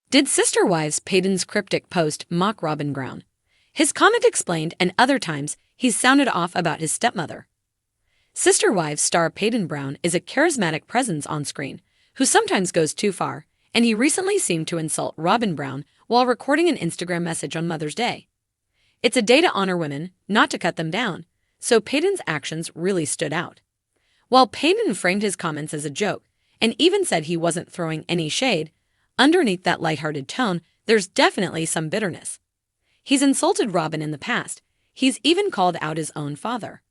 Did Sister Wives Paedon's cryptic post mock Robyn Brown? His comment explained, and other times he's sounded off about his stepmother. Sister Wives star Paedon Brown is a charismatic presence on screen, who sometimes goes too far, and he recently seemed to insult Robyn Brown while recording an Instagram message on Mother's Day. It's a day to honor women, not to cut them down, so Paedon's actions really stood out. While Paedon framed his comments as a joke, and even said he wasn't throwing any shade, underneath that lighthearted tone, there's definitely some bitterness. He's insulted Robyn in the past. He's even called out his own father.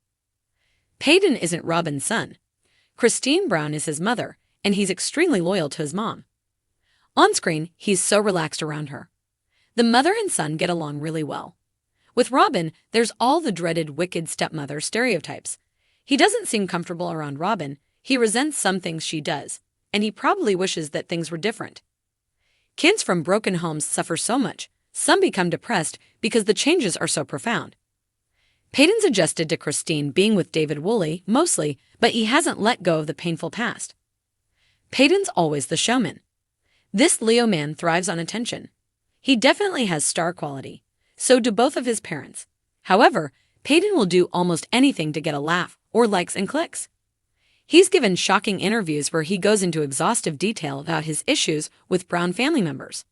Paedon isn't Robyn's son. Cristin Brown is his mother, and he's extremely loyal to his mom. On screen, he's so relaxed around her. The mother and son get along really well. With Robyn, there's all the dreaded wicked stepmother stereotypes. He doesn't seem comfortable around Robyn. He resents some things she does, and he probably wishes that things were different. Kids from broken homes suffer so much, some become depressed because the changes are so profound. Paedon's adjusted to Cristin being with David Woolley, mostly, but he hasn't let go of the painful past. Paedon's always the showman. This Leo man thrives on attention. He definitely has star quality. So do both of his parents. However, Paedon will do almost anything to get a laugh or likes and clicks. He's given shocking interviews where he goes into exhaustive detail about his issues with Brown family members.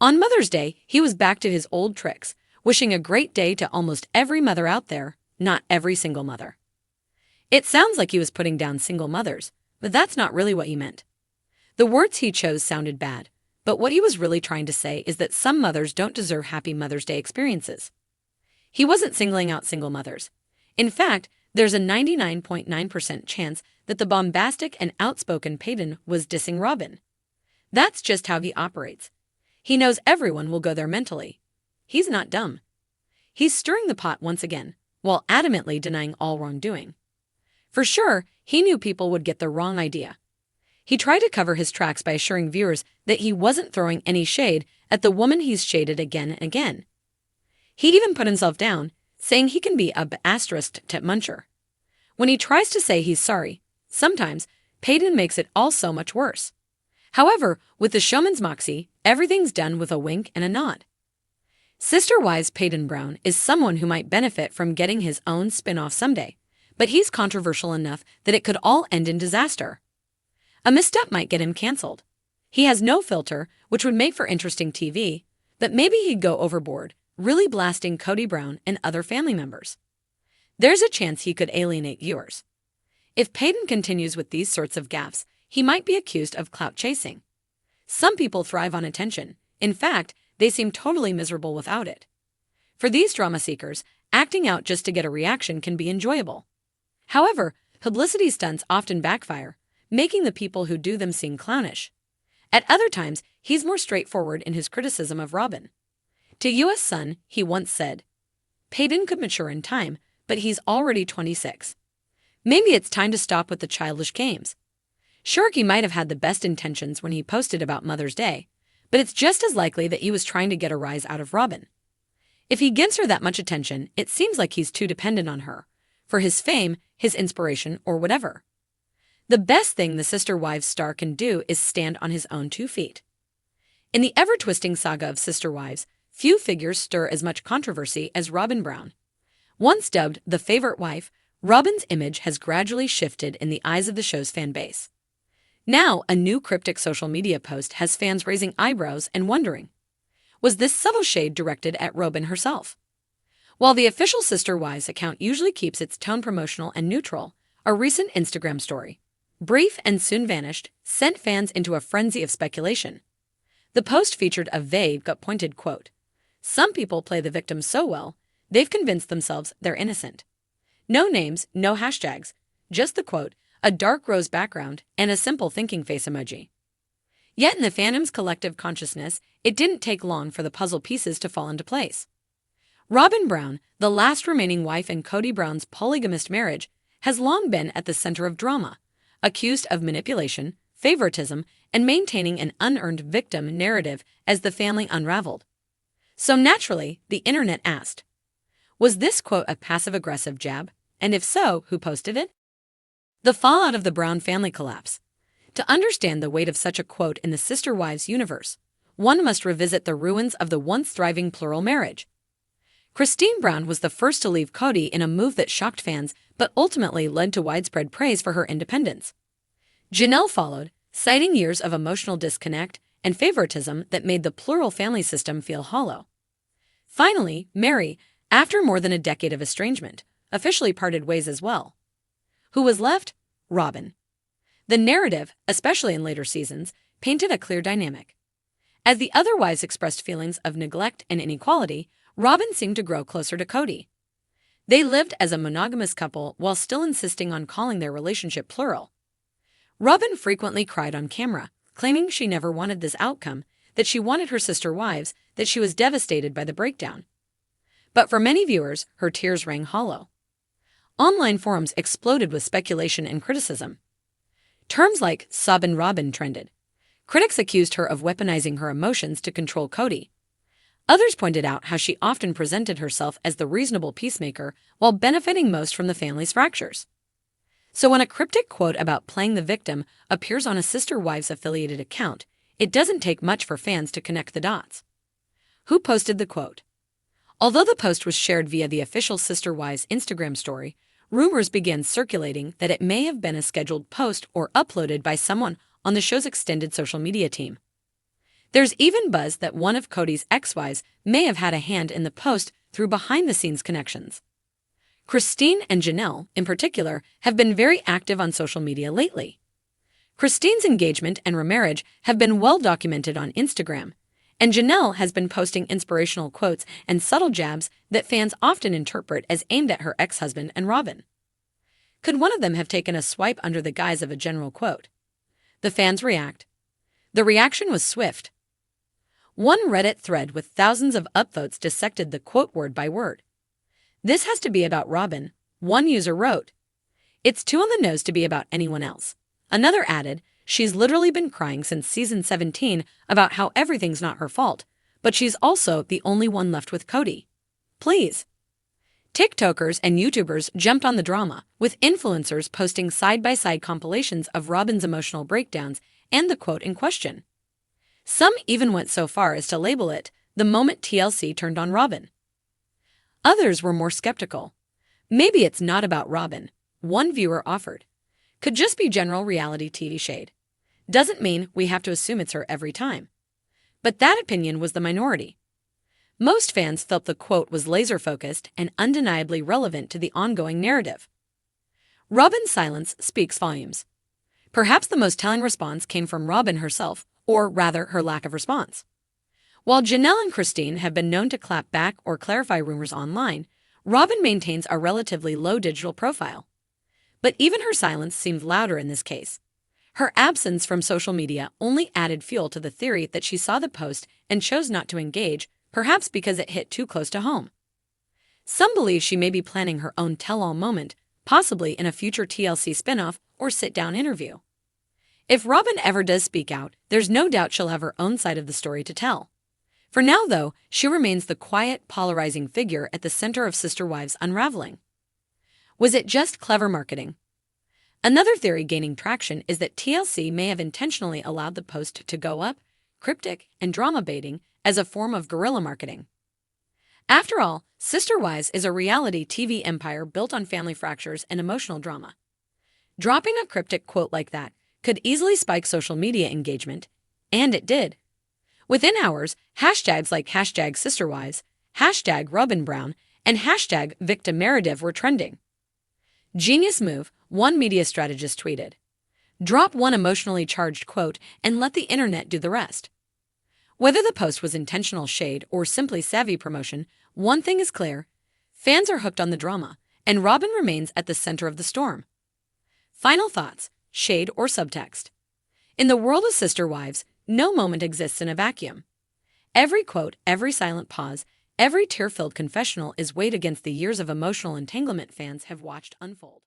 On Mother's Day, he was back to his old tricks, wishing a great day to almost every mother out there, not every single mother. It sounds like he was putting down single mothers, but that's not really what he meant. The words he chose sounded bad, but what he was really trying to say is that some mothers don't deserve happy Mother's Day experiences. He wasn't singling out single mothers. In fact, there's a 99.9% chance that the bombastic and outspoken Paedon was dissing Robyn. That's just how he operates. He knows everyone will go there mentally. He's not dumb. He's stirring the pot once again, while adamantly denying all wrongdoing. For sure, he knew people would get the wrong idea. He tried to cover his tracks by assuring viewers that he wasn't throwing any shade at the woman he's shaded again and again. He even put himself down, saying he can be a asterisk tit muncher. When he tries to say he's sorry, sometimes Paedon makes it all so much worse. However, with the showman's moxie, everything's done with a wink and a nod. Sister Wives Paedon Brown is someone who might benefit from getting his own spin-off someday, but he's controversial enough that it could all end in disaster. A misstep might get him canceled. He has no filter, which would make for interesting TV, but maybe he'd go overboard, really blasting Cody Brown and other family members. There's a chance he could alienate viewers. If Paedon continues with these sorts of gaffes, he might be accused of clout chasing. Some people thrive on attention. In fact, they seem totally miserable without it. For these drama seekers, acting out just to get a reaction can be enjoyable. However, publicity stunts often backfire, making the people who do them seem clownish. At other times, he's more straightforward in his criticism of Robyn. To U.S. Sun, he once said, "Paedon could mature in time, but he's already 26. Maybe it's time to stop with the childish games." Sure, he might have had the best intentions when he posted about Mother's Day, but it's just as likely that he was trying to get a rise out of Robyn. If he gives her that much attention, it seems like he's too dependent on her, for his fame, his inspiration, or whatever. The best thing the Sister Wives star can do is stand on his own 2 feet. In the ever-twisting saga of Sister Wives, few figures stir as much controversy as Robyn Brown. Once dubbed the favorite wife, Robyn's image has gradually shifted in the eyes of the show's fan base. Now, a new cryptic social media post has fans raising eyebrows and wondering, was this subtle shade directed at Robyn herself? While the official Sister Wives account usually keeps its tone promotional and neutral, a recent Instagram story, brief and soon vanished, sent fans into a frenzy of speculation. The post featured a vague but pointed quote. Some people play the victim so well, they've convinced themselves they're innocent. No names, no hashtags, just the quote, a dark rose background, and a simple thinking face emoji. Yet in the fandom's collective consciousness, it didn't take long for the puzzle pieces to fall into place. Robyn Brown, the last remaining wife in Cody Brown's polygamist marriage, has long been at the center of drama, accused of manipulation, favoritism, and maintaining an unearned victim narrative as the family unraveled. So naturally, the internet asked, was this quote a passive-aggressive jab? And if so, who posted it? The fallout of the Brown family collapse. To understand the weight of such a quote in the Sister Wives universe, one must revisit the ruins of the once thriving plural marriage. Cristin Brown was the first to leave Cody in a move that shocked fans but ultimately led to widespread praise for her independence. Janelle followed, citing years of emotional disconnect and favoritism that made the plural family system feel hollow. Finally, Mary, after more than a decade of estrangement, officially parted ways as well. Who was left? Robyn. The narrative, especially in later seasons, painted a clear dynamic. As the other wives expressed feelings of neglect and inequality, Robyn seemed to grow closer to Cody. They lived as a monogamous couple while still insisting on calling their relationship plural. Robyn frequently cried on camera, claiming she never wanted this outcome, that she wanted her sister wives, that she was devastated by the breakdown. But for many viewers, her tears rang hollow. Online forums exploded with speculation and criticism. Terms like "sobbin' Robyn" trended. Critics accused her of weaponizing her emotions to control Cody. Others pointed out how she often presented herself as the reasonable peacemaker while benefiting most from the family's fractures. So when a cryptic quote about playing the victim appears on a Sister Wives affiliated account, it doesn't take much for fans to connect the dots. Who posted the quote? Although the post was shared via the official Sister Wives Instagram story, rumors began circulating that it may have been a scheduled post or uploaded by someone on the show's extended social media team. There's even buzz that one of Cody's ex-wives may have had a hand in the post through behind-the-scenes connections. Cristin and Janelle, in particular, have been very active on social media lately. Cristin's engagement and remarriage have been well documented on Instagram, and Janelle has been posting inspirational quotes and subtle jabs that fans often interpret as aimed at her ex-husband and Robyn. Could one of them have taken a swipe under the guise of a general quote? The fans react. The reaction was swift. One Reddit thread with thousands of upvotes dissected the quote word by word. "This has to be about Robyn," one user wrote. "It's too on the nose to be about anyone else." Another added, "She's literally been crying since season 17 about how everything's not her fault, but she's also the only one left with Cody. Please." TikTokers and YouTubers jumped on the drama, with influencers posting side-by-side compilations of Robyn's emotional breakdowns and the quote in question. Some even went so far as to label it the moment TLC turned on Robyn. Others were more skeptical. "Maybe it's not about Robyn," one viewer offered. "Could just be general reality TV shade. Doesn't mean we have to assume it's her every time." But that opinion was the minority. Most fans felt the quote was laser-focused and undeniably relevant to the ongoing narrative. Robyn's silence speaks volumes. Perhaps the most telling response came from Robyn herself, or rather her lack of response. While Janelle and Cristin have been known to clap back or clarify rumors online, Robyn maintains a relatively low digital profile. But even her silence seemed louder in this case. Her absence from social media only added fuel to the theory that she saw the post and chose not to engage, perhaps because it hit too close to home. Some believe she may be planning her own tell-all moment, possibly in a future TLC spinoff or sit-down interview. If Robyn ever does speak out, there's no doubt she'll have her own side of the story to tell. For now, though, she remains the quiet, polarizing figure at the center of Sister Wives' unraveling. Was it just clever marketing? Another theory gaining traction is that TLC may have intentionally allowed the post to go up, cryptic and drama baiting, as a form of guerrilla marketing. After all, Sister Wives is a reality TV empire built on family fractures and emotional drama. Dropping a cryptic quote like that could easily spike social media engagement, and it did. Within hours, hashtags like #SisterWives, #RobynBrown, and #VictimNarrative were trending. "Genius move," one media strategist tweeted. "Drop one emotionally charged quote and let the internet do the rest." Whether the post was intentional shade or simply savvy promotion, one thing is clear: fans are hooked on the drama, and Robyn remains at the center of the storm. Final thoughts: shade or subtext? In the world of Sister Wives, no moment exists in a vacuum. Every quote, every silent pause, every tear-filled confessional is weighed against the years of emotional entanglement fans have watched unfold.